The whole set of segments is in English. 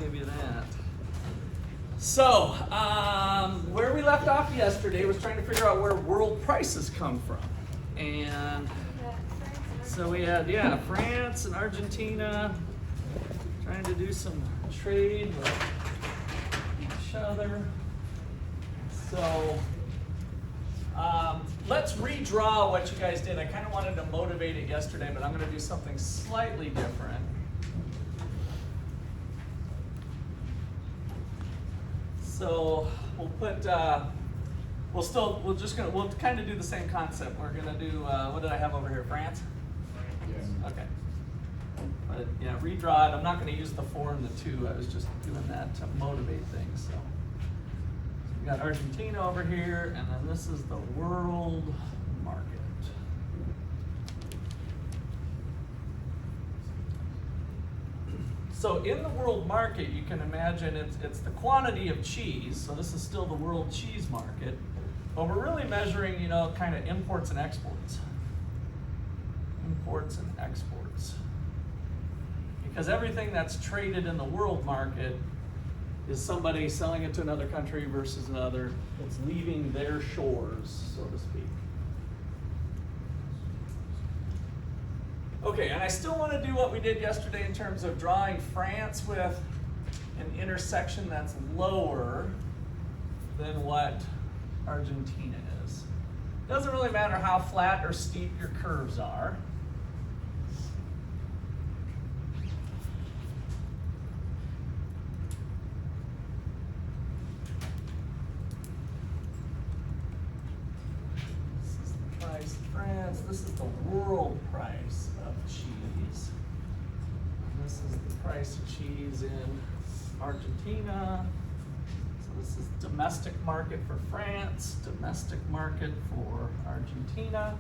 give you that. So, where we left off yesterday was trying to figure out where world prices come from. And so we had, France and Argentina trying to do some trade with each other. So, let's redraw what you guys did. I kind of wanted to motivate it yesterday, but I'm going to do something slightly different. So we'll put, we'll kind of do the same concept. We're gonna do, what did I have over here, France? Yes. Okay. But yeah, redraw it. I'm not gonna use the 4 and the 2. I was just doing that to motivate things. So we got Argentina over here, and then this is the world market. So in the world market, you can imagine it's the quantity of cheese. So this is still the world cheese market, but we're really measuring, kind of imports and exports. Imports and exports. Because everything that's traded in the world market is somebody selling it to another country versus another. It's leaving their shores, so to speak. Okay, and I still want to do what we did yesterday in terms of drawing France with an intersection that's lower than what Argentina is. Doesn't really matter how flat or steep your curves are. This is the price of France. This is the world price of cheese. And this is the price of cheese in Argentina. So this is domestic market for France, domestic market for Argentina.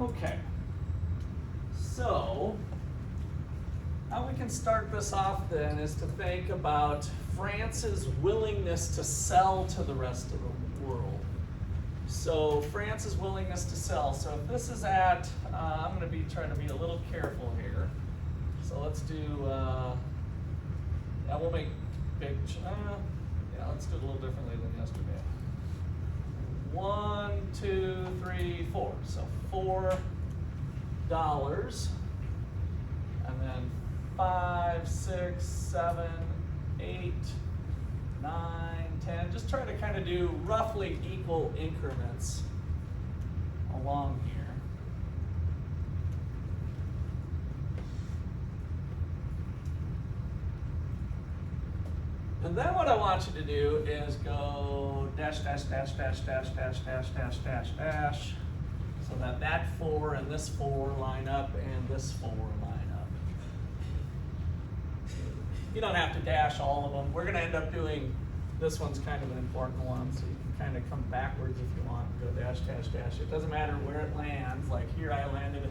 Okay, so how we can start this off then is to think about France's willingness to sell to the rest of the world. So France's willingness to sell. So if this is at, I'm going to be trying to be a little careful here. So let's do, we'll make big, let's do it a little differently than yesterday. 1, 2, 3, 4. So $4, and then 5, 6, 7, 8, 9, 10. Just try to kind of do roughly equal increments along here. And then what I want you to do is go dash, dash, dash, dash, dash, dash, dash, dash, dash, dash, so that 4 and this 4 line up and this 4 line up. You don't have to dash all of them. We're going to end up doing, this one's kind of an important one, so you can kind of come backwards if you want, go dash, dash, dash. It doesn't matter where it lands. Like here I landed,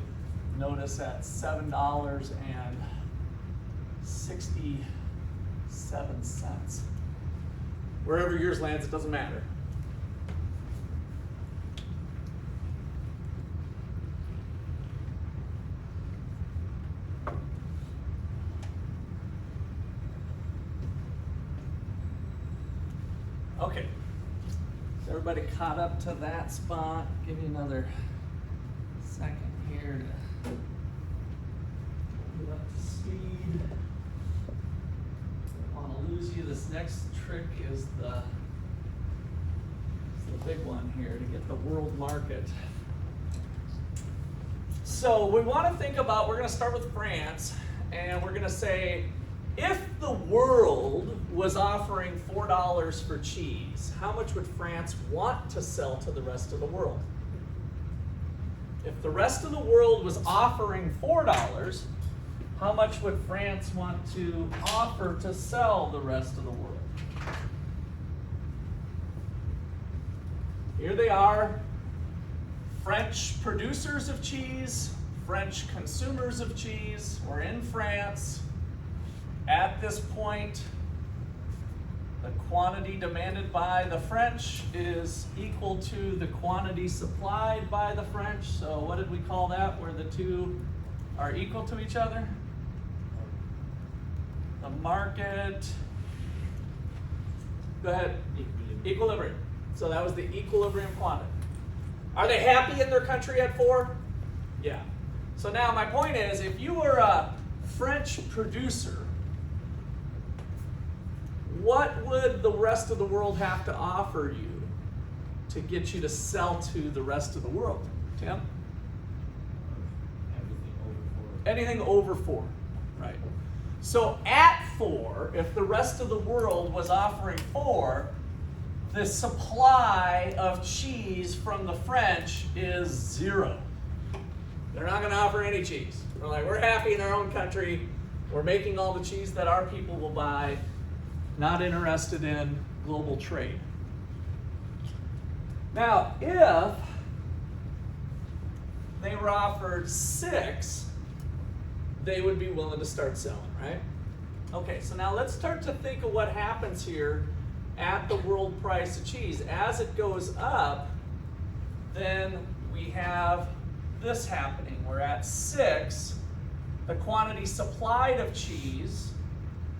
notice at $7.67. Wherever yours lands, it doesn't matter. Okay, is everybody caught up to that spot? Give me another second here to get up to speed. I don't want to lose you. This next trick is the big one here to get the world market. So we want to think about, we're going to start with France, and we're going to say, if the world was offering $4 for cheese, how much would France want to sell to the rest of the world? If the rest of the world was offering $4, how much would France want to offer to sell the rest of the world? Here they are, French producers of cheese, French consumers of cheese. We're in France. At this point, the The quantity demanded by the French is equal to the quantity supplied by the French. So what did we call that, where the two are equal to each other? The market. Go ahead. Equilibrium. So that was the equilibrium quantity. Are they happy in their country at 4? Yeah. So now my point is, if you were a French producer, what would the rest of the world have to offer you to get you to sell to the rest of the world? Tim? Anything over 4, right. So at 4, if the rest of the world was offering 4, the supply of cheese from the French is 0. They're not going to offer any cheese. We're like, we're happy in our own country. We're making all the cheese that our people will buy. Not interested in global trade. Now, if they were offered 6, they would be willing to start selling, right? Okay, so now let's start to think of what happens here at the world price of cheese. As it goes up, then we have this happening. We're at 6. The quantity supplied of cheese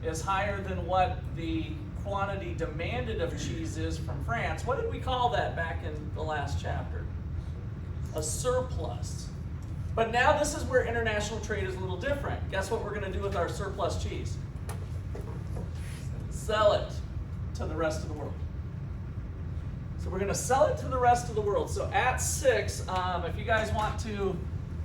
is higher than what the quantity demanded of cheese is from France. What did we call that back in the last chapter? A surplus. But now this is where international trade is a little different. Guess what we're going to do with our surplus cheese? Sell it to the rest of the world. So we're going to sell it to the rest of the world. So at 6, if you guys want to,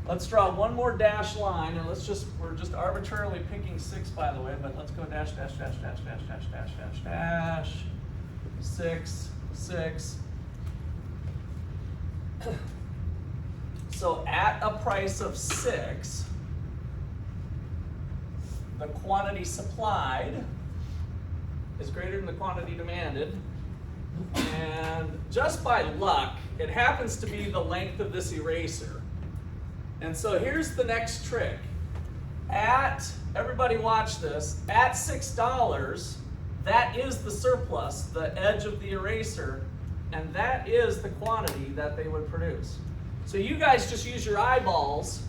let's draw one more dash line, and we're just arbitrarily picking 6, by the way, but let's go dash, dash, dash, dash, dash, dash, dash, dash, dash, 6, 6. So at a price of 6, the quantity supplied is greater than the quantity demanded. And just by luck, it happens to be the length of this eraser. And so here's the next trick. Everybody watch this, at $6, that is the surplus, the edge of the eraser, and that is the quantity that they would produce. So you guys just use your eyeballs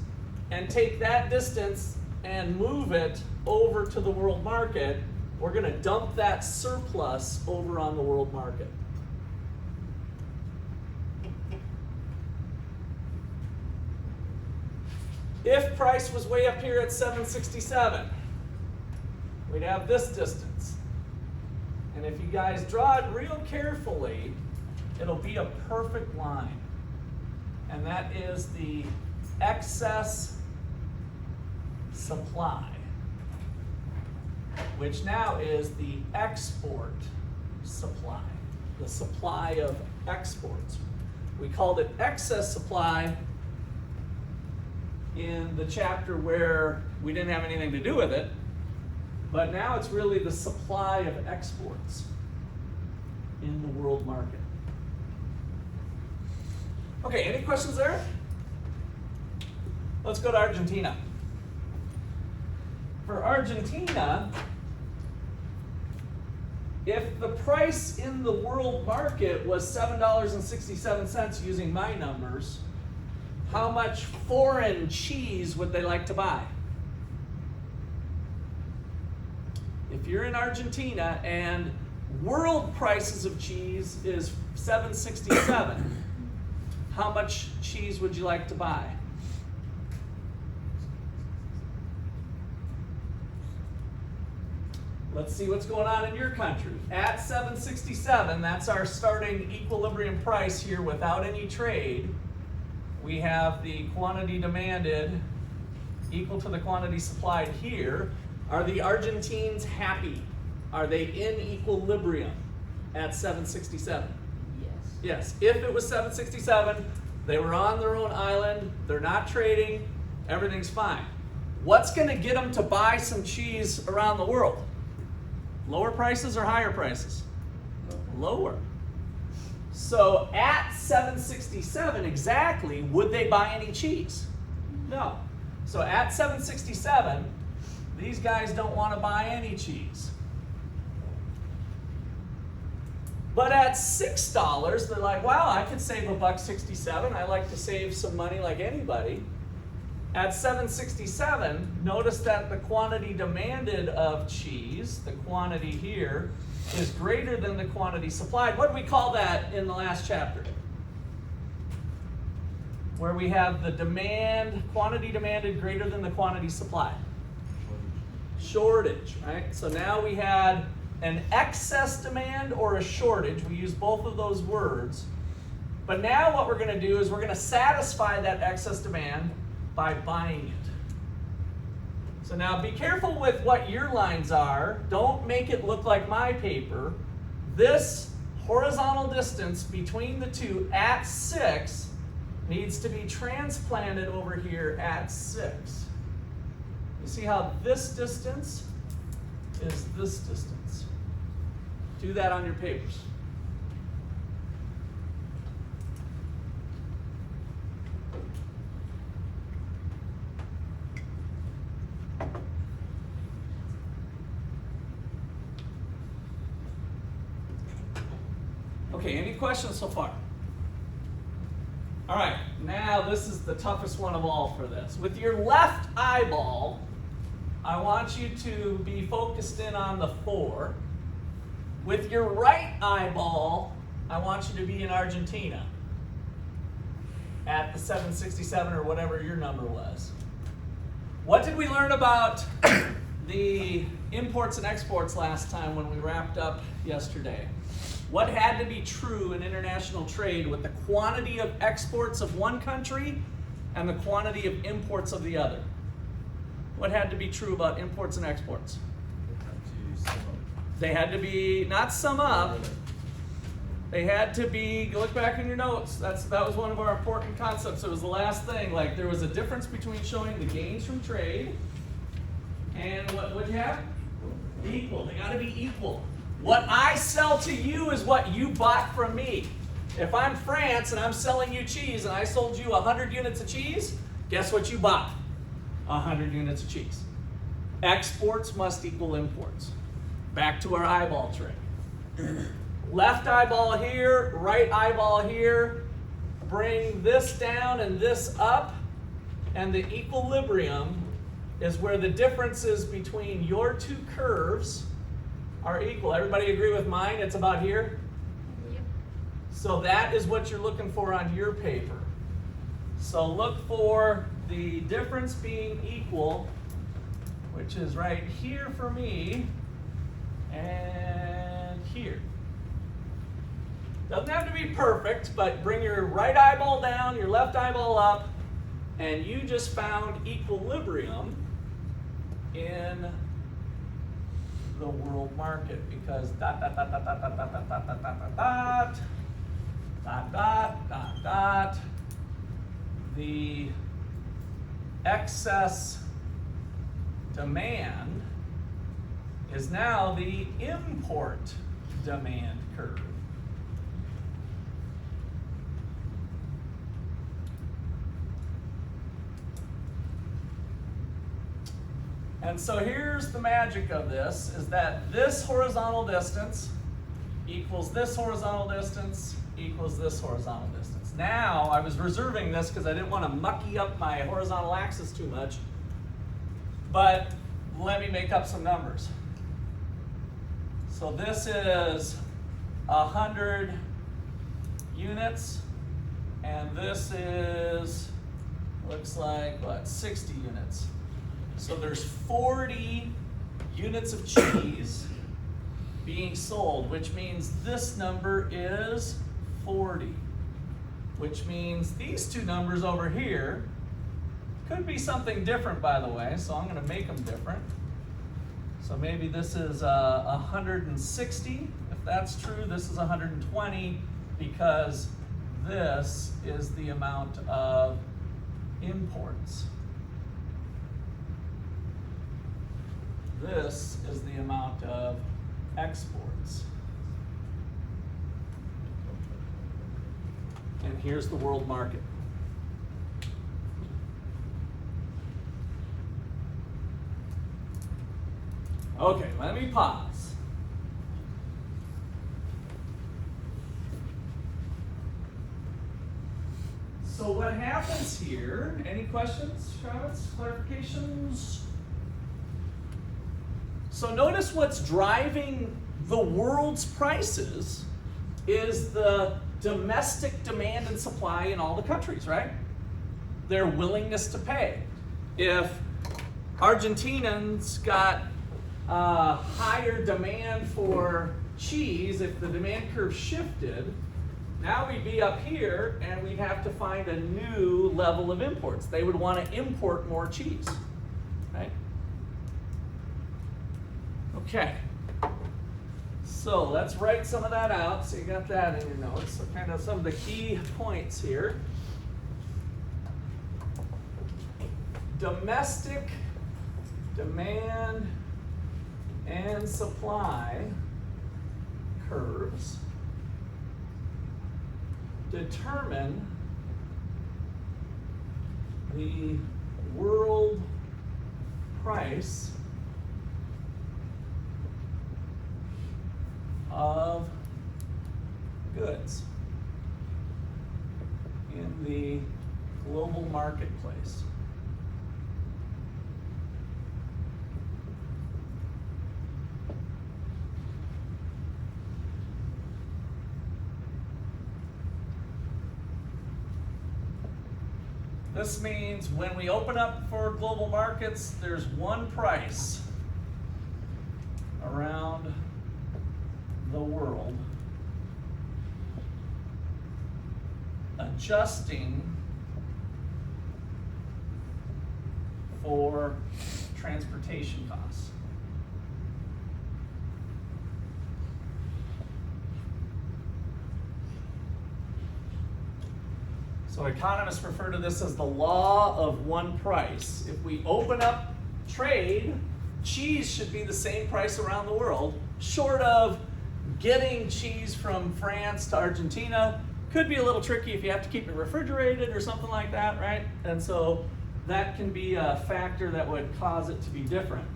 and take that distance and move it over to the world market. We're going to dump that surplus over on the world market. If price was way up here at 767, we'd have this distance. And if you guys draw it real carefully, it'll be a perfect line. And that is the excess supply, which now is the export supply, the supply of exports. We called it excess supply in the chapter where we didn't have anything to do with it, but now it's really the supply of exports in the world market. Okay, any questions there? Let's go to Argentina. For Argentina, if the price in the world market was $7.67 using my numbers, how much foreign cheese would they like to buy? If you're in Argentina and world prices of cheese is $7.67, how much cheese would you like to buy? Let's see what's going on in your country. At $7.67, that's our starting equilibrium price here without any trade. We have the quantity demanded equal to the quantity supplied here. Are the Argentines happy? Are they in equilibrium at $7.67? Yes. If it was $7.67, they were on their own island, they're not trading, everything's fine. What's going to get them to buy some cheese around the world? Lower prices or higher prices? Lower. So at $7.67 exactly, would they buy any cheese? No. So at $7.67, these guys don't want to buy any cheese. But at $6, they're like, wow, I could save $1.67. I like to save some money like anybody. At $7.67, notice that the quantity demanded of cheese, the quantity here, is greater than the quantity supplied. What do we call that in the last chapter? Where we have the demand, quantity demanded greater than the quantity supplied. Shortage, right? So now we had an excess demand or a shortage. We use both of those words. But now what we're going to do is we're going to satisfy that excess demand by buying it. So now be careful with what your lines are. Don't make it look like my paper. This horizontal distance between the two at 6 needs to be transplanted over here at 6. You see how this distance is this distance. Do that on your papers. Okay, any questions so far? All right, now this is the toughest one of all for this. With your left eyeball, I want you to be focused in on the 4. With your right eyeball, I want you to be in Argentina at the 767 or whatever your number was. What did we learn about the imports and exports last time when we wrapped up yesterday? What had to be true in international trade with the quantity of exports of one country and the quantity of imports of the other? What had to be true about imports and exports? They had to be, not sum up, they had to be, look back in your notes, that was one of our important concepts. It was the last thing, like there was a difference between showing the gains from trade and what would you have? Equal, they gotta be equal. What I sell to you is what you bought from me. If I'm France and I'm selling you cheese and I sold you 100 units of cheese, guess what you bought? 100 units of cheese. Exports must equal imports. Back to our eyeball trick. Left eyeball here, right eyeball here. Bring this down and this up, and the equilibrium is where the differences between your two curves are equal. Everybody agree with mine? It's about here? Yep. So that is what you're looking for on your paper. So look for the difference being equal, which is right here for me and here. Doesn't have to be perfect, but bring your right eyeball down, your left eyeball up, and you just found equilibrium in the world market, because dot dot dot dot dot dot dot dot dot dot dot dot dot dot dot dot the excess demand is now the import demand curve. And so here's the magic of this, is that this horizontal distance equals this horizontal distance equals this horizontal distance. Now, I was reserving this because I didn't want to mucky up my horizontal axis too much, but let me make up some numbers. So this is 100 units, and this is, looks like, what, 60 units. So there's 40 units of cheese being sold, which means this number is 40, which means these two numbers over here could be something different, by the way, so I'm going to make them different. So maybe this is 160. If that's true, this is 120, because this is the amount of imports. This is the amount of exports. And here's the world market. Okay, let me pause. points here. Any questions, comments, clarifications? So notice what's driving the world's prices is the domestic demand and supply in all the countries, right? Their willingness to pay. If Argentinians got higher demand for cheese, if the demand curve shifted, now we'd be up here and we'd have to find a new level of imports. They would want to import more cheese, right? Okay. So let's write some of that out. So you got that in your notes. So kind of some of the key points here. Domestic demand and supply curves determine the world price of goods in the global marketplace. This means when we open up for global markets, there's one price around the world, adjusting for transportation costs. So economists refer to this as the law of one price. If we open up trade, cheese should be the same price around the world, short of getting cheese from France to Argentina. Could be a little tricky if you have to keep it refrigerated or something like that, right? And so that can be a factor that would cause it to be different.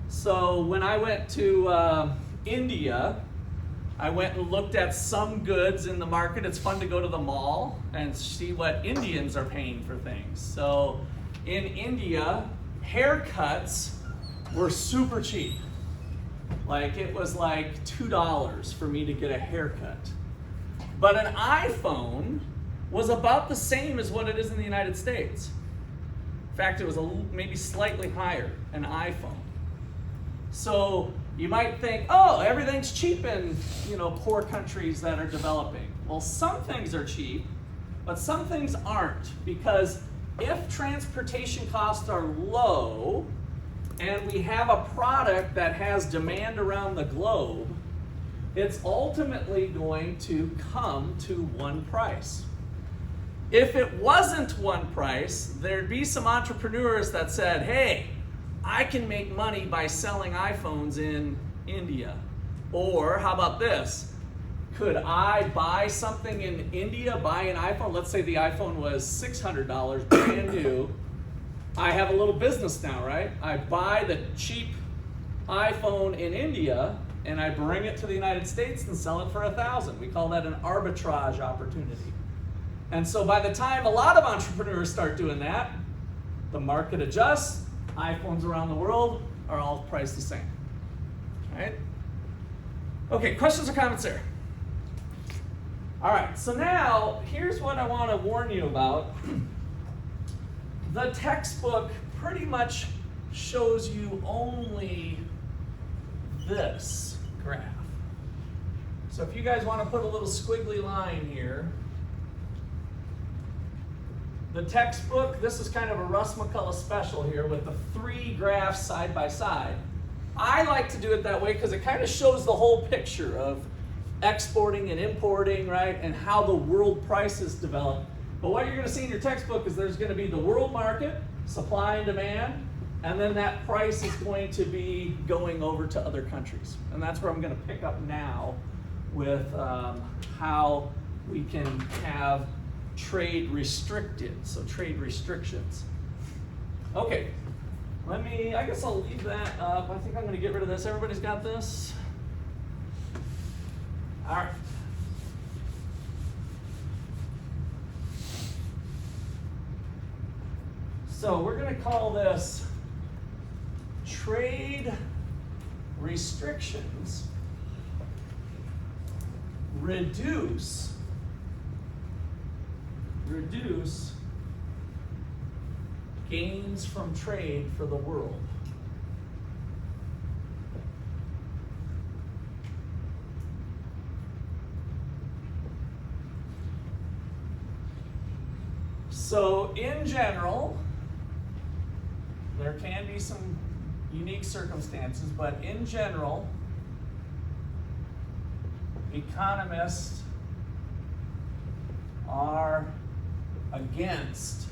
So when I went to India, I went and looked at some goods in the market. It's fun to go to the mall and see what Indians are paying for things. So in India, haircuts were super cheap. Like it was like $2 for me to get a haircut. But an iPhone was about the same as what it is in the United States. In fact, it was maybe slightly higher, an iPhone. So you might think, oh, everything's cheap in poor countries that are developing. Well, some things are cheap, but some things aren't, because if transportation costs are low and we have a product that has demand around the globe, it's ultimately going to come to one price. If it wasn't one price, there'd be some entrepreneurs that said, hey, I can make money by selling iPhones in India. Or how about this? Could I buy something in India, buy an iPhone? Let's say the iPhone was $600, brand new. I have a little business now, right? I buy the cheap iPhone in India and I bring it to the United States and sell it for $1,000. We call that an arbitrage opportunity. And so by the time a lot of entrepreneurs start doing that, the market adjusts, iPhones around the world are all priced the same. All right? Okay, questions or comments there? All right, so now here's what I want to warn you about. The textbook pretty much shows you only this graph. So if you guys want to put a little squiggly line here, the textbook, this is kind of a Russ McCullough special here with the 3 graphs side by side. I like to do it that way because it kind of shows the whole picture of exporting and importing, right, and how the world prices develop. But what you're going to see in your textbook is there's going to be the world market, supply and demand, and then that price is going to be going over to other countries. And that's where I'm going to pick up now with how we can have trade restricted, so trade restrictions. Okay, I guess I'll leave that up. I think I'm going to get rid of this. Everybody's got this? All right. So we're going to call this trade restrictions reduce gains from trade for the world. So in general, there can be some unique circumstances, but in general, economists are against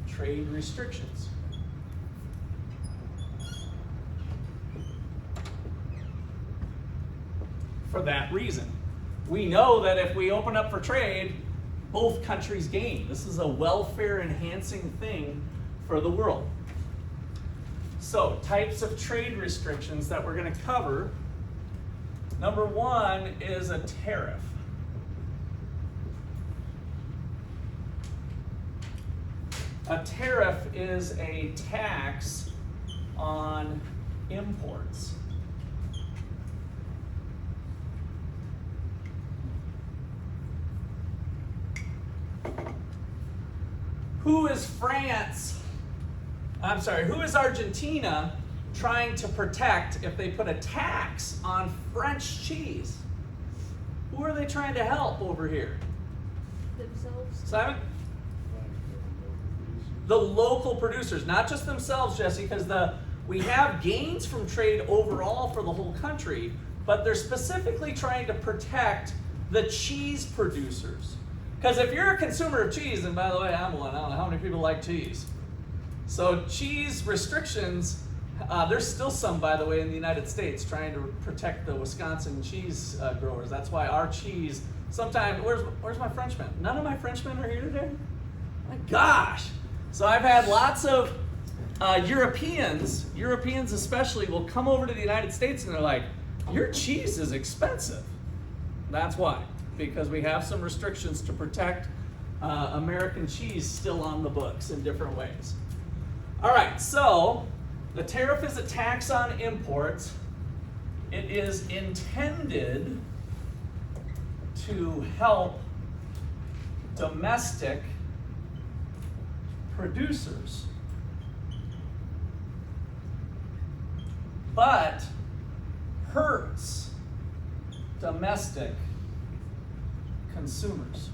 trade restrictions. For that reason. We know that if we open up for trade, both countries gain. This is a welfare enhancing thing for the world. So, types of trade restrictions that we're going to cover. Number one is a tariff. A tariff is a tax on imports. Who is Argentina trying to protect if they put a tax on French cheese? Who are they trying to help over here? Themselves. Simon? The local producers, not just themselves, Jesse, because we have gains from trade overall for the whole country, but they're specifically trying to protect the cheese producers. Because if you're a consumer of cheese, and by the way, I'm one, I don't know how many people like cheese. So cheese restrictions, there's still some, by the way, in the United States trying to protect the Wisconsin cheese growers. That's why our cheese, sometimes, where's my Frenchmen? None of my Frenchmen are here today? My gosh. So I've had lots of Europeans especially, will come over to the United States and they're like, your cheese is expensive. That's why. Because we have some restrictions to protect American cheese still on the books in different ways. All right, so the tariff is a tax on imports. It is intended to help domestic producers, but hurts domestic consumers.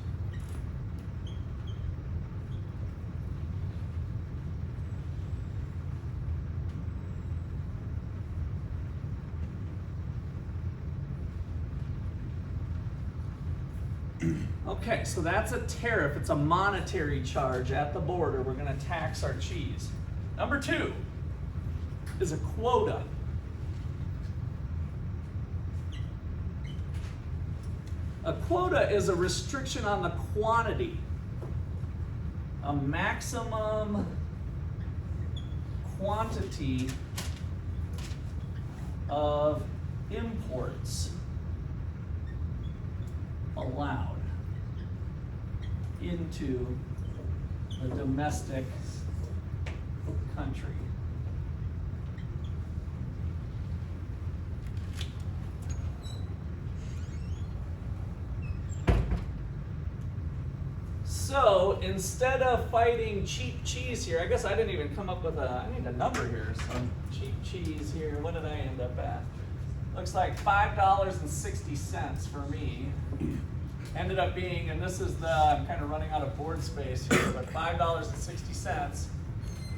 Okay, so that's a tariff. It's a monetary charge at the border. We're going to tax our cheese. Number two is a quota. A quota is a restriction on the quantity. A maximum quantity of imports allowed into the domestic country. So instead of fighting cheap cheese here, I guess I didn't even come up with I need a number here. So cheap cheese here, what did I end up at? Looks like $5.60 for me. Ended up being, and this is I'm kind of running out of board space here, but $5.60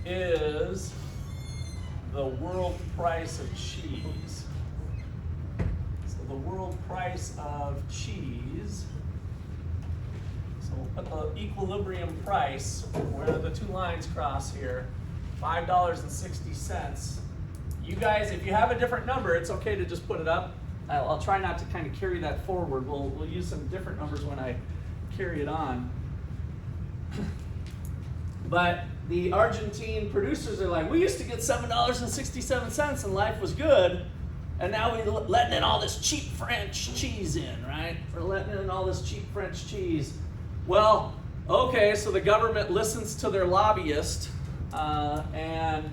is the world price of cheese. So the world price of cheese, so we'll put the equilibrium price where the two lines cross here, $5.60. You guys, if you have a different number, it's okay to just put it up. I'll try not to kind of carry that forward. We'll use some different numbers when I carry it on. But the Argentine producers are like, we used to get $7.67 and life was good, and now we're letting in all this cheap French cheese in, right? We're letting in all this cheap French cheese. Well, Okay, so the government listens to their lobbyist, and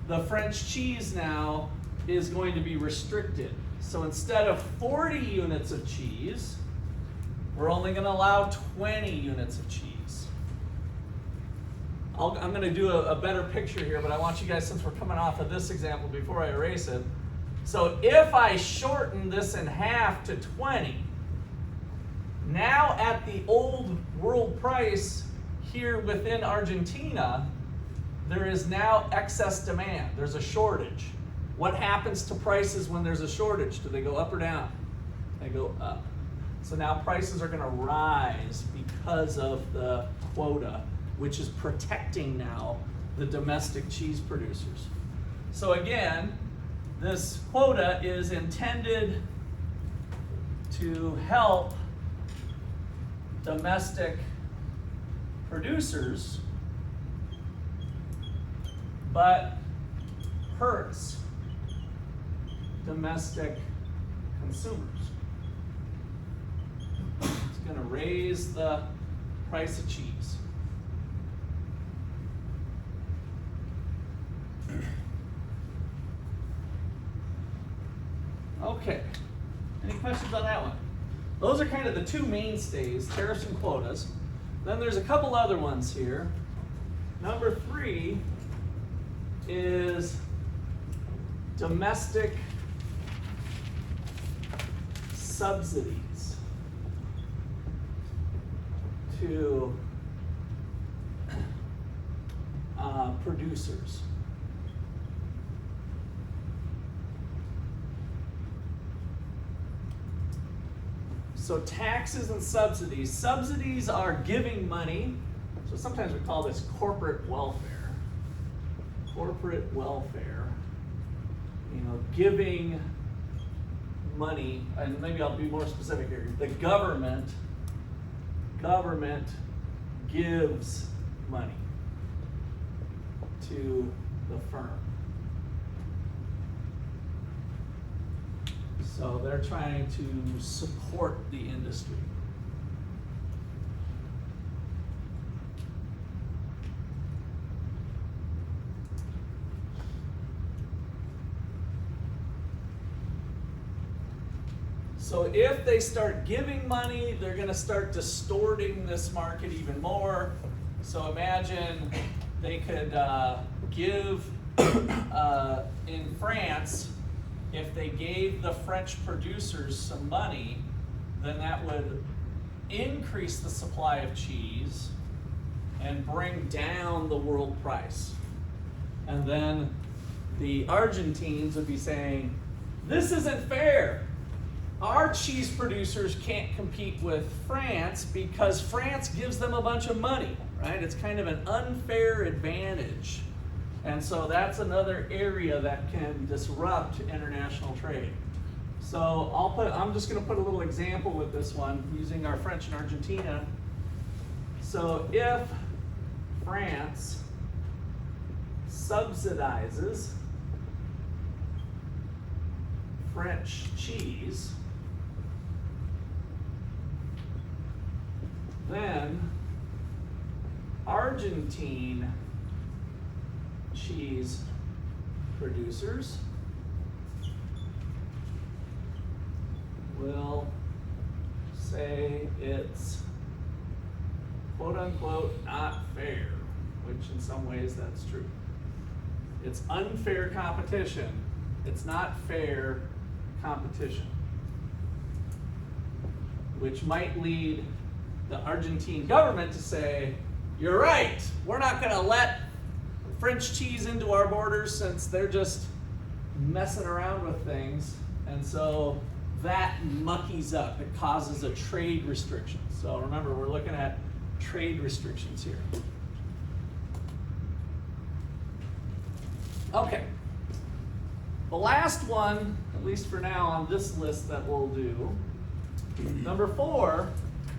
the French cheese now is going to be restricted. So instead of 40 units of cheese, we're only going to allow 20 units of cheese. I'm going to do a better picture here, but I want you guys, since we're coming off of this example before I erase it. So if I shorten this in half to 20, now at the old world price here within Argentina, there is now excess demand. There's a shortage. What happens to prices when there's a shortage? Do they go up or down? They go up. So now prices are going to rise because of the quota, which is protecting now the domestic cheese producers. So again, this quota is intended to help domestic producers, but hurts domestic consumers. It's going to raise the price of cheese. Okay, any questions on that one? Those are kind of the two mainstays, tariffs and quotas. Then there's a couple other ones here. Number 3 is domestic subsidies to producers. So taxes and subsidies. Subsidies are giving money. So sometimes we call this corporate welfare. Corporate welfare. You know, giving money, and maybe I'll be more specific here. The government gives money to the firm. So they're trying to support the industry. So if they start giving money, they're going to start distorting this market even more. So imagine they could give in France, if they gave the French producers some money, then that would increase the supply of cheese and bring down the world price. And then the Argentines would be saying, this isn't fair. Our cheese producers can't compete with France because France gives them a bunch of money, right? It's kind of an unfair advantage. And so that's another area that can disrupt international trade. So I'm just going to put a little example with this one using our French and Argentina. So if France subsidizes French cheese, then Argentine cheese producers will say it's quote unquote not fair, which in some ways that's true. It's unfair competition. It's not fair competition, which might lead the Argentine government to say, you're right, we're not going to let French cheese into our borders since they're just messing around with things. And so that muckies up. It causes a trade restriction. So remember, we're looking at trade restrictions here. Okay. The last one, at least for now on this list that we'll do, number 4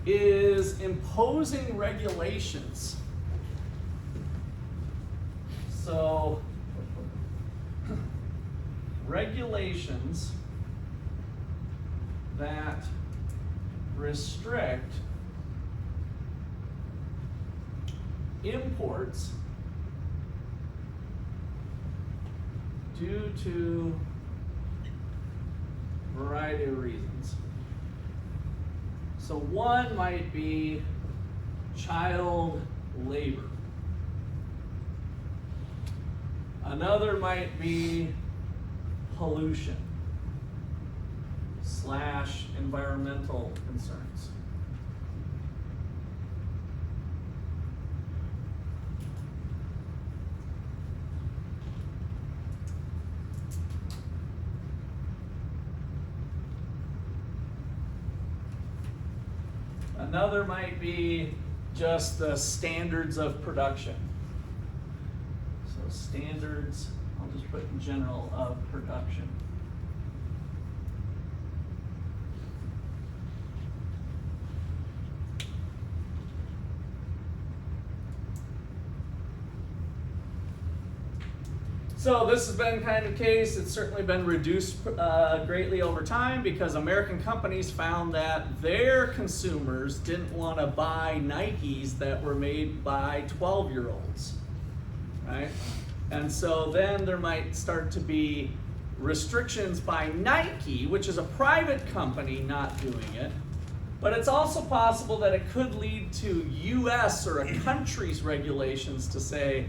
is imposing regulations. So, regulations that restrict imports due to a variety of reasons. So one might be child labor. Another might be pollution / environmental concerns. Another might be just the standards of production. So standards, I'll just put in general, of production. So this has been kind of the case. It's certainly been reduced greatly over time because American companies found that their consumers didn't want to buy Nikes that were made by 12-year-olds, right? And so then there might start to be restrictions by Nike, which is a private company not doing it. But it's also possible that it could lead to US or a country's regulations to say,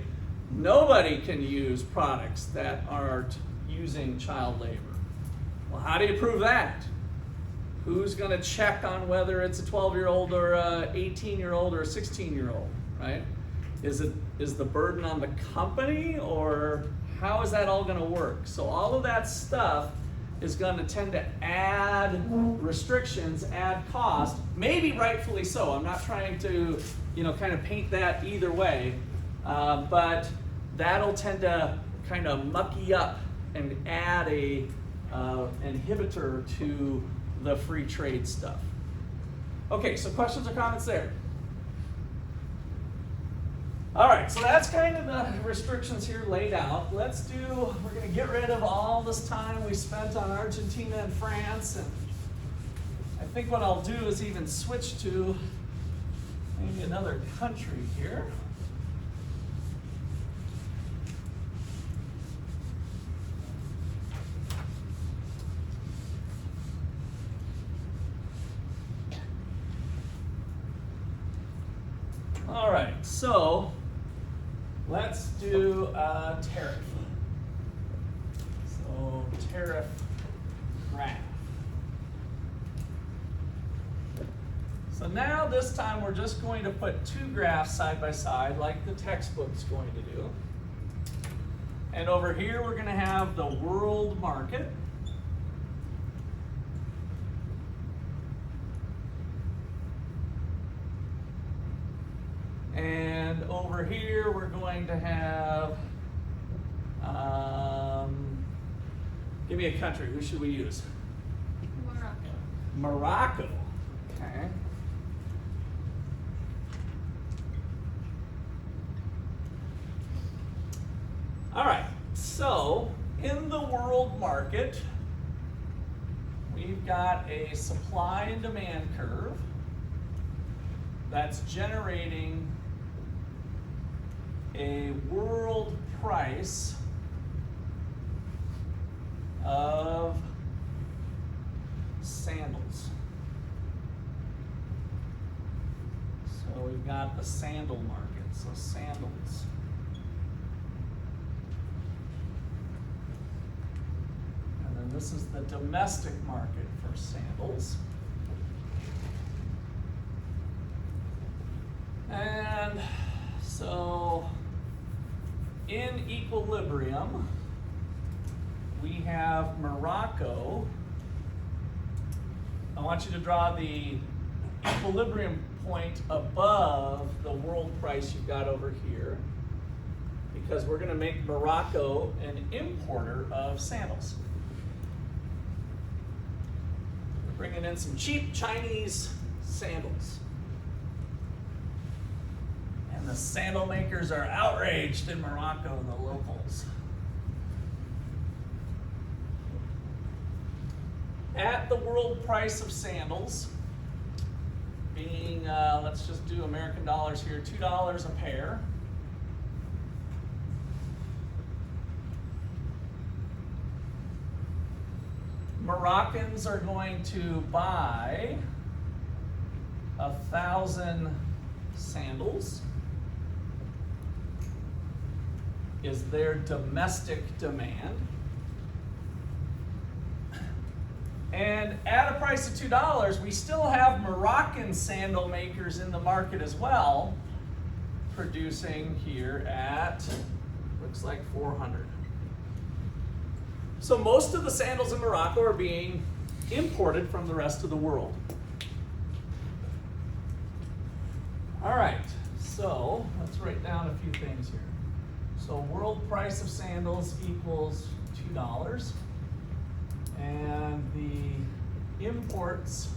nobody can use products that aren't using child labor. Well, how do you prove that? Who's going to check on whether it's a 12-year-old or a 18-year-old or a 16-year-old, right? Is the burden on the company, or how is that all going to work? So all of that stuff is going to tend to add restrictions, add cost, maybe rightfully so. I'm not trying to, kind of paint that either way. But that'll tend to kind of mucky up and add a inhibitor to the free trade stuff. Okay, so questions or comments there? All right, so that's kind of the restrictions here laid out. We're going to get rid of all this time we spent on Argentina and France, and I think what I'll do is even switch to maybe another country here. All right, so let's do a tariff. So tariff graph. So now this time we're just going to put two graphs side by side like the textbook's going to do. And over here we're going to have the world market. And over here we're going to have, give me a country, who should we use? Morocco. Okay. All right, so in the world market, we've got a supply and demand curve that's generating a world price of sandals. So we've got the sandal market, so sandals. And then this is the domestic market for sandals. And so in equilibrium, we have Morocco. I want you to draw the equilibrium point above the world price you've got over here, because we're going to make Morocco an importer of sandals. We're bringing in some cheap Chinese sandals. And the sandal makers are outraged in Morocco, the locals. At the world price of sandals, being, let's just do American dollars here, $2 a pair. Moroccans are going to buy 1,000 sandals, is their domestic demand. And at a price of $2, we still have Moroccan sandal makers in the market as well, producing here at, looks like 400. So most of the sandals in Morocco are being imported from the rest of the world. All right, so let's write down a few things here. So world price of sandals equals $2. And the imports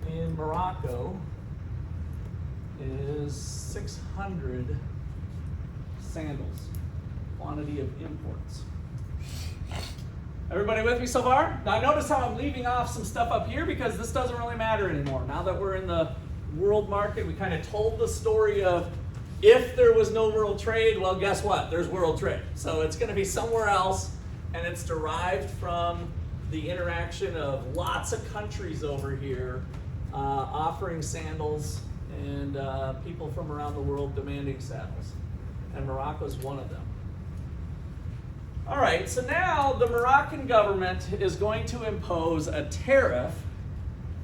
in Morocco is 600 sandals, quantity of imports. Everybody with me so far? Now notice how I'm leaving off some stuff up here because this doesn't really matter anymore. Now that we're in the world market, we kind of told the story of if there was no world trade, well, guess what? There's world trade. So it's going to be somewhere else, and it's derived from the interaction of lots of countries over here offering sandals and people from around the world demanding saddles. And Morocco is one of them. All right, so now the Moroccan government is going to impose a tariff,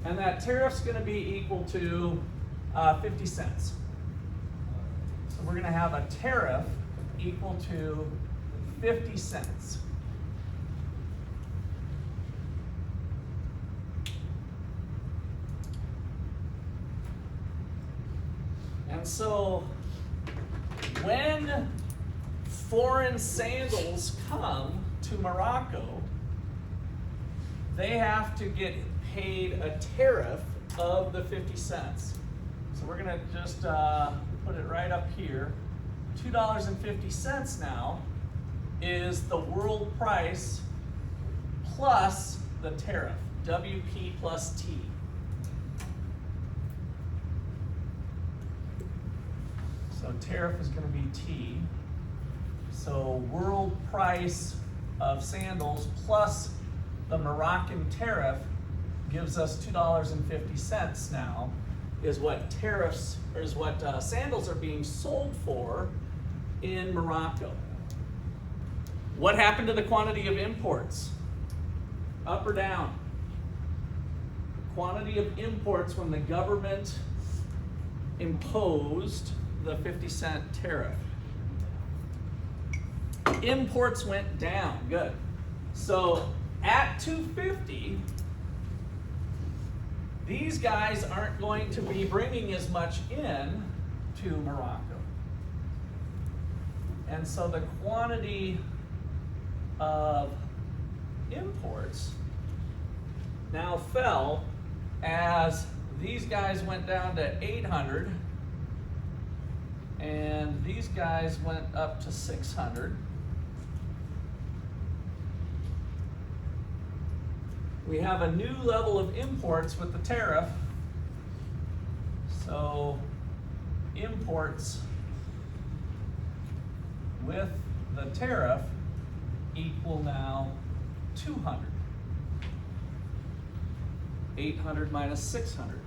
and that tariff's going to be equal to 50 cents. So we're going to have a tariff equal to 50 cents. And so when foreign sandals come to Morocco, they have to get paid a tariff of the 50 cents. So we're going to just put it right up here. $2.50 now is the world price plus the tariff, WP plus T. So tariff is going to be T. So world price of sandals plus the Moroccan tariff gives us $2.50 now, is what tariffs, or is what sandals are being sold for in Morocco. What happened to the quantity of imports? Up or down? Quantity of imports when the government imposed the 50-cent tariff. Imports went down, good. So at $2.50, these guys aren't going to be bringing as much in to Morocco. And so the quantity of imports now fell as these guys went down to 800 and these guys went up to 600. We have a new level of imports with the tariff. So imports with the tariff equal now 200. 800 minus 600.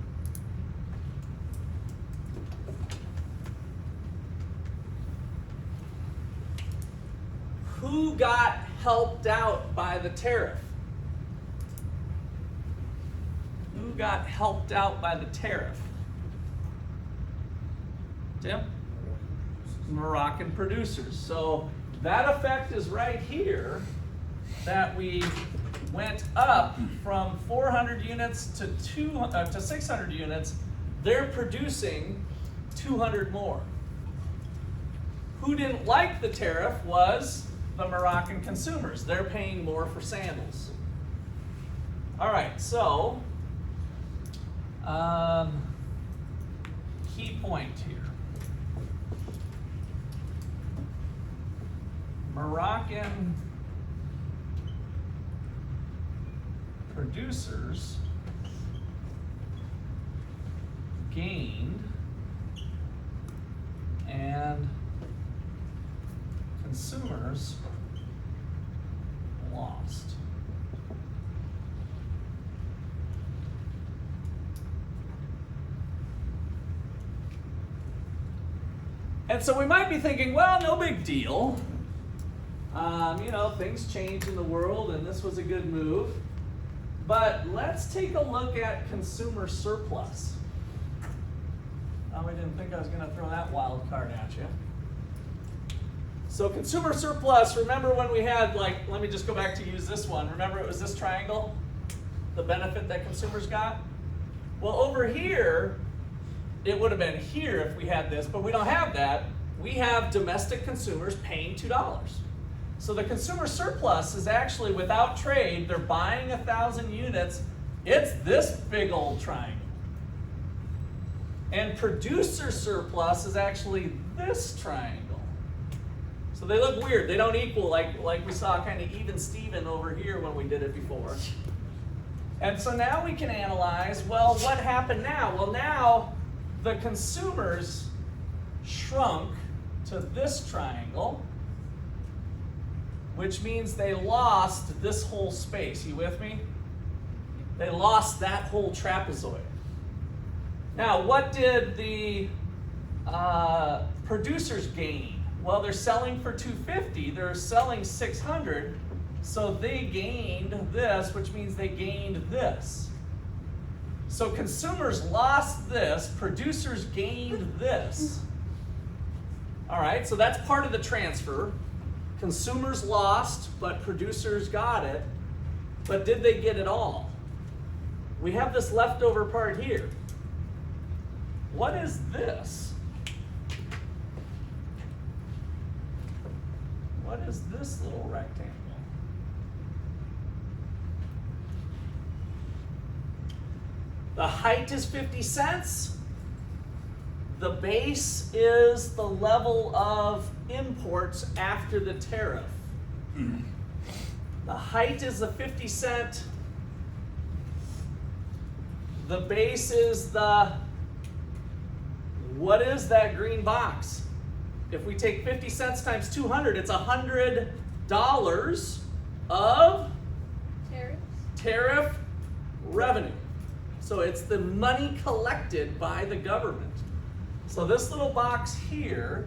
Who got helped out by the tariff? Who got helped out by the tariff? Tim? Moroccan producers. So that effect is right here, that we went up from 400 units to 600 units. They're producing 200 more. Who didn't like the tariff was the Moroccan consumers. They're paying more for sandals. All right, so key point here. Moroccan producers gained and consumers lost. And so we might be thinking, well, no big deal. Things change in the world, and this was a good move. But let's take a look at consumer surplus. I didn't think I was going to throw that wild card at you. So consumer surplus, remember when we had, let me just go back to use this one. Remember it was this triangle, the benefit that consumers got? Well, over here, it would have been here if we had this, but we don't have that. We have domestic consumers paying $2. So the consumer surplus is actually without trade. They're buying 1,000 units. It's this big old triangle. And producer surplus is actually this triangle. So they look weird. They don't equal like we saw kind of even Steven over here when we did it before. And so now we can analyze, well, what happened now? Well, now the consumers shrunk to this triangle, which means they lost this whole space. You with me? They lost that whole trapezoid. Now, what did the producers gain? Well, they're selling for $250. They're selling $600. So they gained this, which means they gained this. So consumers lost this. Producers gained this. All right, so that's part of the transfer. Consumers lost, but producers got it. But did they get it all? We have this leftover part here. What is this? What is this little rectangle? The height is 50 cents. The base is the level of imports after the tariff. The height is the 50 cent. The base is the, what is that green box? If we take 50 cents times 200, it's $100 of tariff revenue. So it's the money collected by the government. So this little box here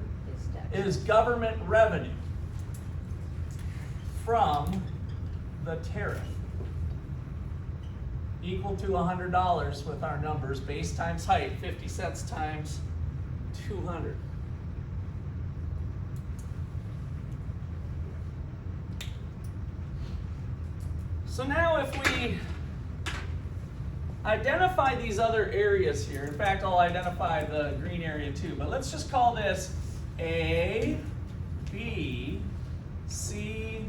is government revenue from the tariff, equal to $100 with our numbers, base times height, 50 cents times 200. So now if we identify these other areas here, in fact I'll identify the green area too, but let's just call this A, B, C,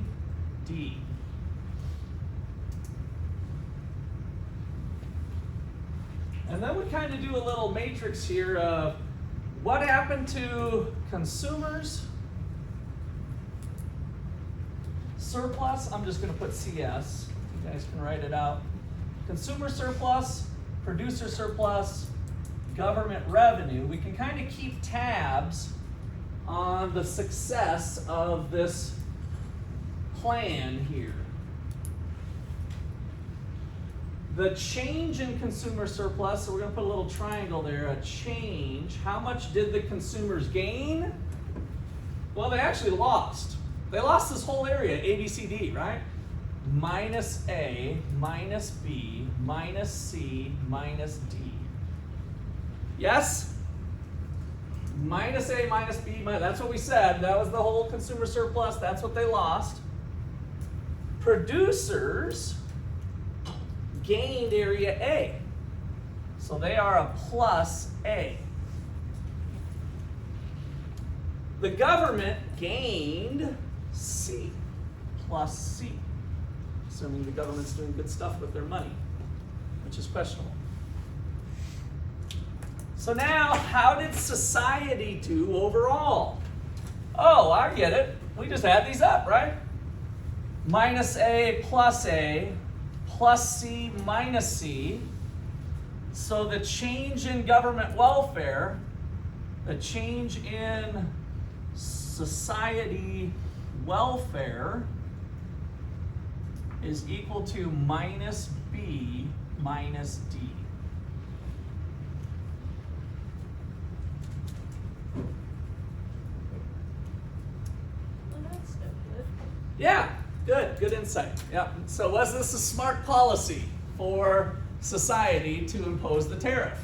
D. And then we kind of do a little matrix here of what happened to consumers surplus. I'm just going to put CS. You guys can write it out. Consumer surplus, producer surplus, government revenue. We can kind of keep tabs on the success of this plan here. The change in consumer surplus, so we're going to put a little triangle there, a change. How much did the consumers gain? Well, they actually lost. They lost this whole area, A, B, C, D, right? Minus A, minus B, minus C, minus D. Yes? Minus A, minus B, that's what we said. That was the whole consumer surplus. That's what they lost. Producers gained area A. So they are a plus A. The government gained C, plus C. Assuming the government's doing good stuff with their money, which is questionable. So now, how did society do overall? Oh, I get it. We just add these up, right? Minus A, plus C, minus C. So the change in government welfare, the change in society welfare is equal to minus B minus D. Well, that's no good. Yeah, good insight. Yeah. So was this a smart policy for society to impose the tariff?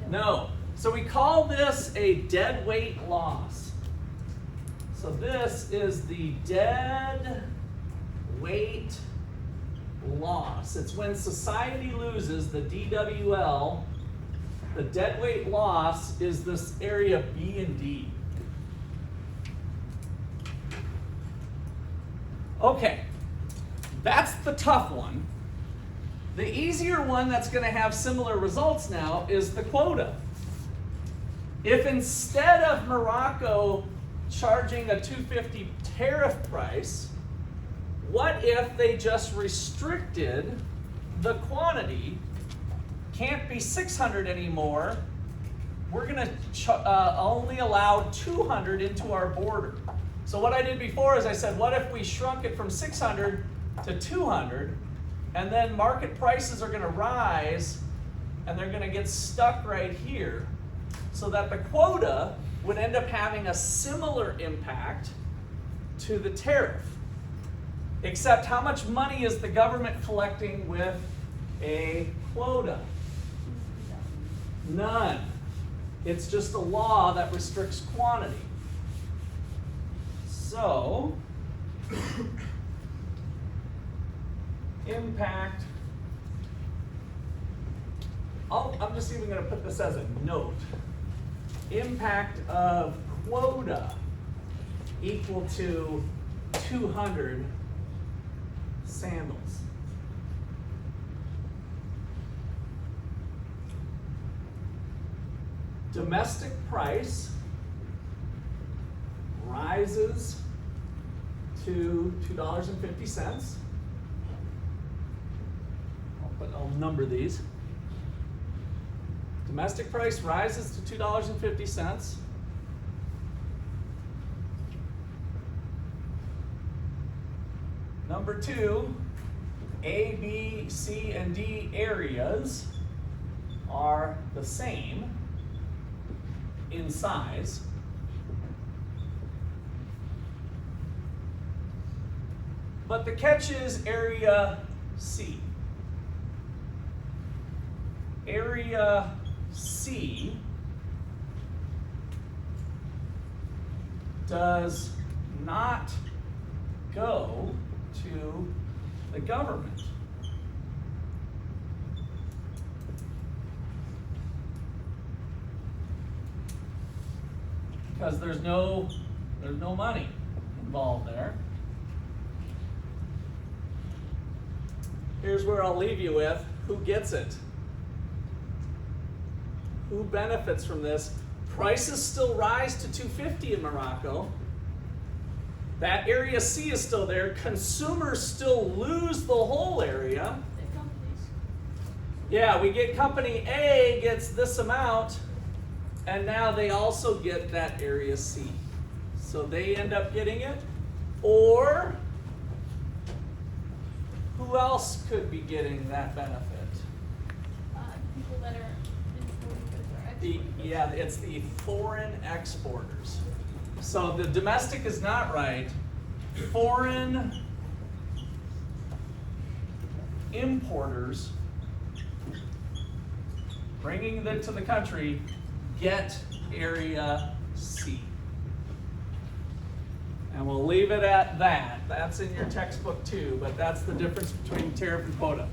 No. So we call this a dead weight loss. So this is the dead weight loss. It's when society loses the DWL. The dead weight loss is this area B and D. Okay, that's the tough one. The easier one that's going to have similar results now is the quota. If instead of Morocco charging a $250 tariff price, what if they just restricted the quantity? Can't be 600 anymore. We're going to only allow 200 into our border. So what I did before is I said, what if we shrunk it from 600 to 200, and then market prices are going to rise, and they're going to get stuck right here, so that the quota would end up having a similar impact to the tariff. Except how much money is the government collecting with a quota? None. It's just a law that restricts quantity. So, impact, I'm just even going to put this as a note. Impact of quota equal to 200 sandals. Domestic price rises to $2.50. I'll number these. Domestic price rises to $2.50. Number two, A, B, C, and D areas are the same in size. But the catch is area C. Area C does not go to the government. Because there's no money involved there. Here's where I'll leave you with who gets it. Who benefits from this? Prices still rise to $250 in Morocco. That area C is still there. Consumers still lose the whole area. The companies. Yeah, we get company A gets this amount, and now they also get that area C. So they end up getting it. Or who else could be getting that benefit? People that are importing goods or exporting goods. Yeah, it's the foreign exporters. So the domestic is not right. Foreign importers bringing them to the country get area C. And we'll leave it at that. That's in your textbook too, but that's the difference between tariff and quota.